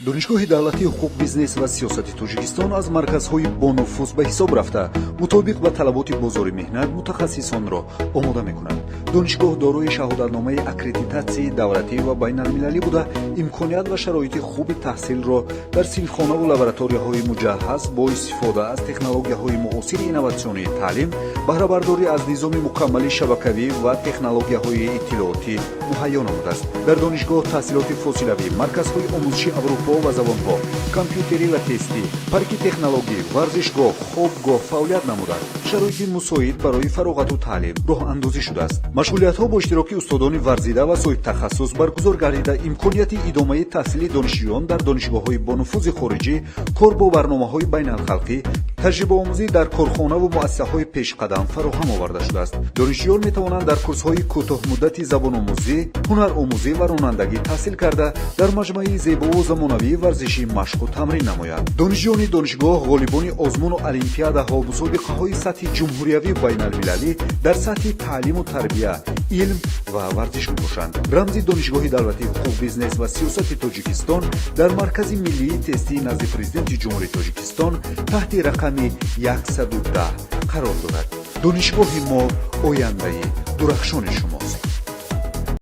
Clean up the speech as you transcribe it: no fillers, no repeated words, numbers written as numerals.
донишгоҳи давлатии ҳуқуқ, бизнес ва сиёсати тоҷикистон аз марказҳои бонуфуз ба ҳисоб рафта мутобиқ ба талаботи бозори меҳнат мутахассисонро омода мекунад. донишгоҳ дорои шаҳодатномаи аккредитатсияи давлатӣ ва байналмилалӣ буда имконият ва шароити хуби таҳсилро дар синфхонаву лабораторияҳои муҷаҳҳаз бо истифода аз технологияҳои муосири инноватсионии таълим, баҳрабардорӣ аз низоми мукаммали шабакавӣ ва технологияҳои иттилоотӣ муҳайё намудааст. дар донишгоҳ таҳсилоти фосилавӣ, марказҳои омӯзиши аврупо ва забонҳо, компютерӣ ва тестӣ, парки технологӣ, варзишгоҳ, хобгоҳ фаъолият намуданд. шароити мусоид барои фароғату таълим роҳандозӣ шудааст. машғулиятҳо бо иштироки устодони варзида ва соҳибтахассус баргузор гардида имконияти идомаи таҳсили донишҷӯён дар донишгоҳҳои бонуфузи хориҷӣ, кор бо барномаҳои байналхалқӣ, таҷрибаомӯзӣ дар корхонаву муассисаҳои пешқадам фароҳам оварда шудааст. донишҷӯён метавонанд дар курсҳои кӯтоҳмуддати забономӯзӣ, ҳунаромӯзӣ ва ронандагӣ таҳсил карда дар маҷмӯи зебову замонавии варзишӣ машқу тамрин намоянд. донишҷӯёни донишгоҳ ғолибони озмуну олимпиадаҳо, мусобиқаҳои сатҳи ҷумҳуриявӣ байналмилалӣ дар сатҳи таълиму тарбия, илм ва варзиш мебошанд. рамзи донишгоҳи давлатии ҳуқуқ, бизнес ва сиёсати тоҷикистон дар маркази миллии тестии назди президенти ҷумҳурии тоҷикистон таҳти рақами 110 қарор дорад. донишгоҳи мо ояндаи дурахшони шумост.